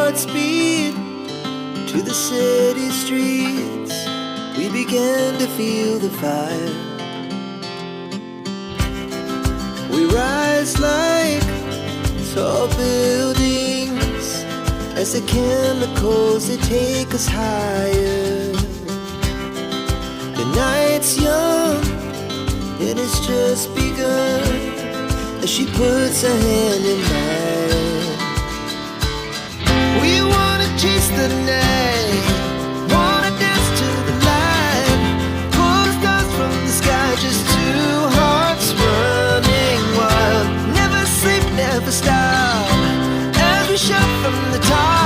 hearts beat to the city streets. We began to feel the fire. We rise like tall buildings as the chemicals, they take us higher. The night's young, it has just begun, as she puts her hand in mine. We wanna chase the night, wanna dance to the light, pull the stars from the sky, just two hearts running wild. Never sleep, never stop, as we shout from the top.